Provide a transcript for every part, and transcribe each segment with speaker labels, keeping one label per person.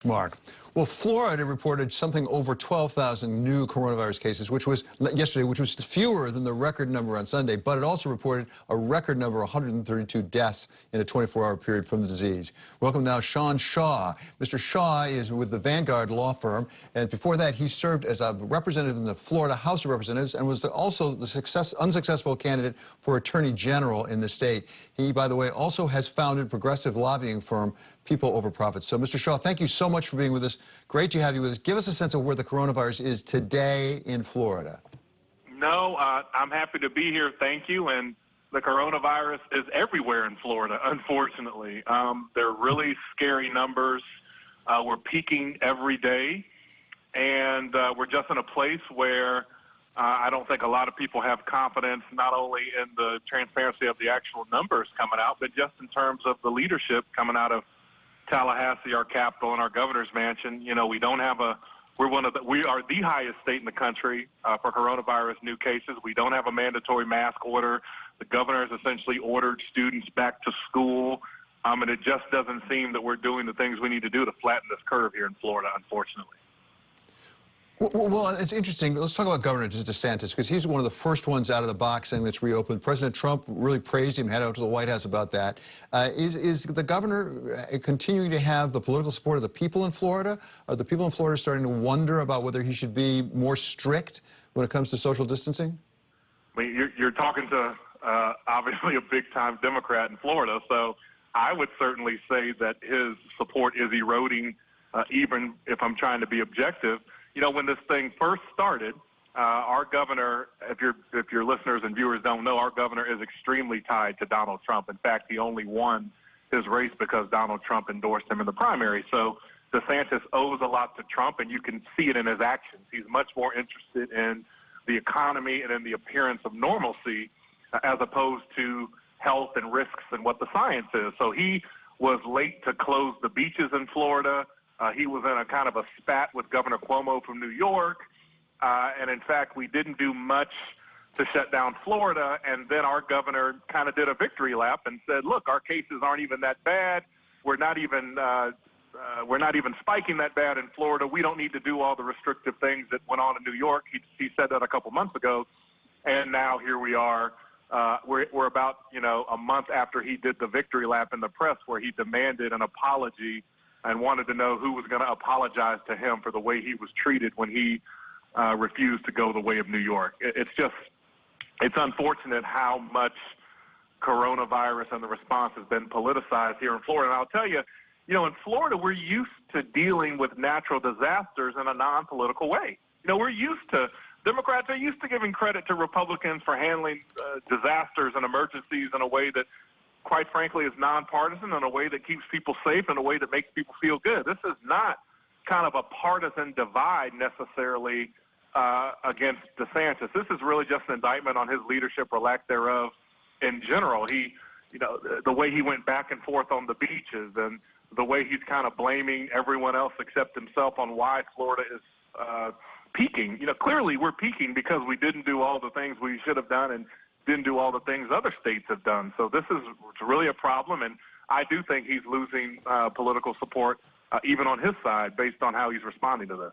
Speaker 1: Mark. Well, Florida reported something over 12,000 new coronavirus cases, which was yesterday, which was fewer than the record number on Sunday, but it also reported a record number, 132 deaths in a 24-hour period from the disease. Welcome now, Sean Shaw. Mr. Shaw is with the Vanguard law firm, and before that, he served as a representative in the Florida House of Representatives and was also the unsuccessful candidate for Attorney General in the state. He, by the way, also has founded progressive lobbying firm People Over Profits. So, Mr. Shaw, thank you so much for being with us. Great to have you with us. Give us a sense of where the coronavirus is today in Florida.
Speaker 2: No, I'm happy to be here. Thank you. And the coronavirus is everywhere in Florida, unfortunately. They're really scary numbers. We're peaking every day. And we're just in a place where I don't think a lot of people have confidence not only in the transparency of the actual numbers coming out, but just in terms of the leadership coming out of Tallahassee, our capital, and our governor's mansion. You know, we don't have we are the highest state in the country for coronavirus new cases. We don't have a mandatory mask order. The governor has essentially ordered students back to school. And it just doesn't seem that we're doing the things we need to do to flatten this curve here in Florida, unfortunately.
Speaker 1: Well, it's interesting. Let's talk about Governor DeSantis, because he's one of the first ones out of the box saying let's reopen. President Trump really praised him, headed out to the White House about that. Is the governor continuing to have the political support of the people in Florida? Are the people in Florida starting to wonder about whether he should be more strict when it comes to social distancing?
Speaker 2: I mean, you're talking to obviously a big-time Democrat in Florida, so I would certainly say that his support is eroding, even if I'm trying to be objective. You know, when this thing first started, our governor, if your listeners and viewers don't know, our governor is extremely tied to Donald Trump. In fact, he only won his race because Donald Trump endorsed him in the primary. So DeSantis owes a lot to Trump, and you can see it in his actions. He's much more interested in the economy and in the appearance of normalcy as opposed to health and risks and what the science is. So he was late to close the beaches in Florida. He was in a kind of a spat with Governor Cuomo from New York. And in fact, we didn't do much to shut down Florida. And then our governor kind of did a victory lap and said, look, our cases aren't even that bad. We're not even spiking that bad in Florida. We don't need to do all the restrictive things that went on in New York. He said that a couple months ago. And now here we are. We're about, a month after he did the victory lap in the press where he demanded an apology and wanted to know who was going to apologize to him for the way he was treated when he refused to go the way of New York. It's unfortunate how much coronavirus and the response has been politicized here in Florida. And I'll tell you, in Florida, we're used to dealing with natural disasters in a non-political way. Democrats are used to giving credit to Republicans for handling disasters and emergencies in a way that, quite frankly, is nonpartisan, in a way that keeps people safe, in a way that makes people feel good. This is not kind of a partisan divide necessarily against DeSantis. This is really just an indictment on his leadership or lack thereof in general. The way he went back and forth on the beaches and the way he's kind of blaming everyone else except himself on why Florida is peaking. Clearly we're peaking because we didn't do all the things we should have done and didn't do all the things other states have done. So this is really a problem, and I do think he's losing political support even on his side based on how he's responding to this.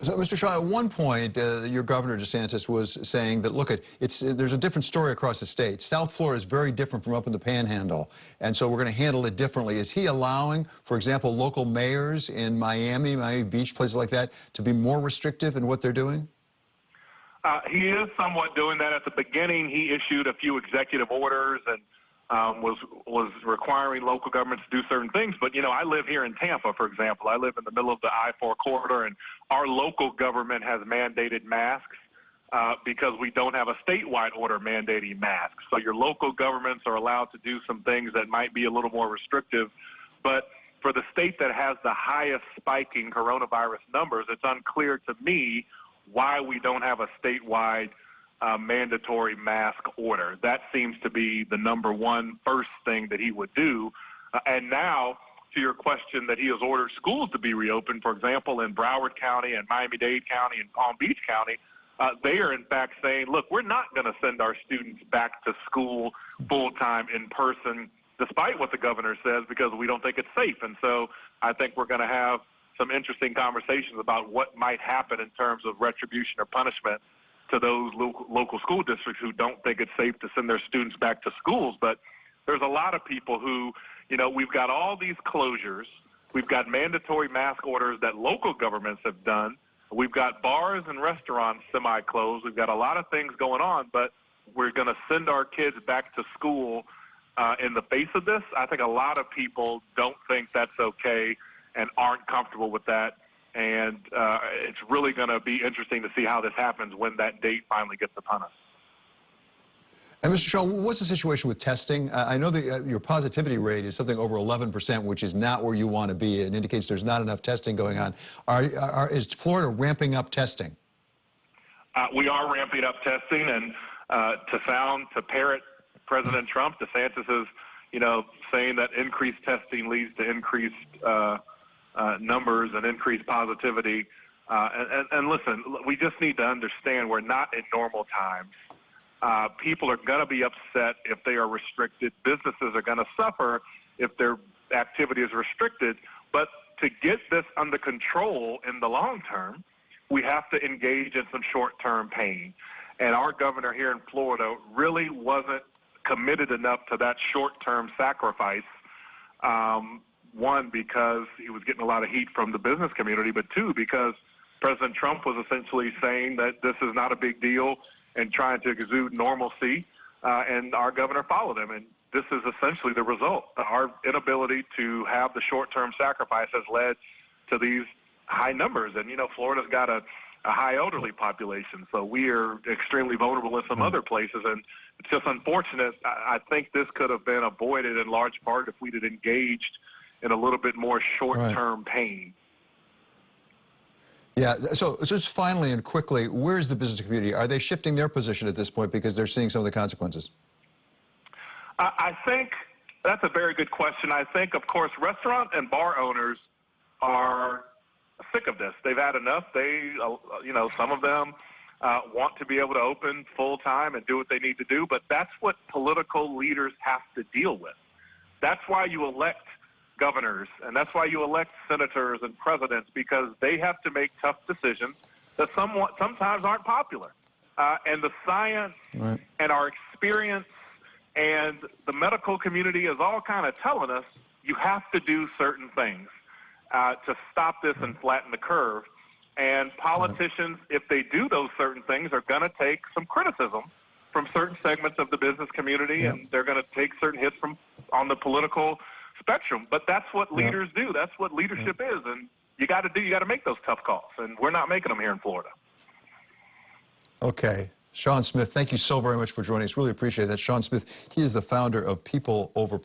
Speaker 1: So, Mr. Shaw, at one point, your governor, DeSantis, was saying that, look, there's a different story across the state. South Florida is very different from up in the Panhandle, and so we're going to handle it differently. Is he allowing, for example, local mayors in Miami Beach, places like that, to be more restrictive in what they're doing?
Speaker 2: He is somewhat doing that. At the beginning, he issued a few executive orders and was requiring local governments to do certain things. But, I live here in Tampa, for example. I live in the middle of the I-4 corridor, and our local government has mandated masks because we don't have a statewide order mandating masks. So your local governments are allowed to do some things that might be a little more restrictive. But for the state that has the highest spiking coronavirus numbers, it's unclear to me why we don't have a statewide mandatory mask order. That seems to be the number one first thing that he would do. And now, to your question that he has ordered schools to be reopened, for example, in Broward County and Miami-Dade County and Palm Beach County, they are in fact saying, look, we're not going to send our students back to school full-time in person despite what the governor says, because we don't think it's safe. And so I think we're going to have some interesting conversations about what might happen in terms of retribution or punishment to those local school districts who don't think it's safe to send their students back to schools. But there's a lot of people who, we've got all these closures. We've got mandatory mask orders that local governments have done. We've got bars and restaurants semi-closed. We've got a lot of things going on, but we're going to send our kids back to school in the face of this. I think a lot of people don't think that's okay and aren't comfortable with that. And it's really going to be interesting to see how this happens when that date finally gets upon us.
Speaker 1: And Mr. Shaw, what's the situation with testing? I know that your positivity rate is something over 11%, which is not where you want to be. It indicates there's not enough testing going on. Is Florida ramping up testing?
Speaker 2: We are ramping up testing, and to parrot President Trump, DeSantis is, saying that increased testing leads to increased numbers and increased positivity. And listen, we just need to understand we're not in normal times. People are going to be upset if they are restricted. Businesses are going to suffer if their activity is restricted. But to get this under control in the long term, we have to engage in some short-term pain. And our governor here in Florida really wasn't committed enough to that short-term sacrifice. One, because he was getting a lot of heat from the business community, but two, because President Trump was essentially saying that this is not a big deal and trying to exude normalcy, and our governor followed him. And this is essentially the result. Our inability to have the short-term sacrifice has led to these high numbers. And, Florida's got a high elderly population, so we are extremely vulnerable in some other places. And it's just unfortunate. I think this could have been avoided in large part if we'd had engaged in a little bit more short-term pain.
Speaker 1: Yeah, so just finally and quickly, where's the business community? Are they shifting their position at this point because they're seeing some of the consequences?
Speaker 2: I think that's a very good question. I think, of course, restaurant and bar owners are sick of this. They've had enough. Some of them want to be able to open full-time and do what they need to do, but that's what political leaders have to deal with. That's why you elect governors, and that's why you elect senators and presidents, because they have to make tough decisions that sometimes aren't popular. And the science and our experience and the medical community is all kind of telling us you have to do certain things to stop this and flatten the curve. And politicians, if they do those certain things, are going to take some criticism from certain segments of the business community, and they're going to take certain hits on the political spectrum. But that's what leaders do. That's what leadership is. And you got to make those tough calls. And we're not making them here in Florida.
Speaker 1: Okay. Sean Smith, thank you so very much for joining us. Really appreciate that. Sean Smith, he is the founder of People Over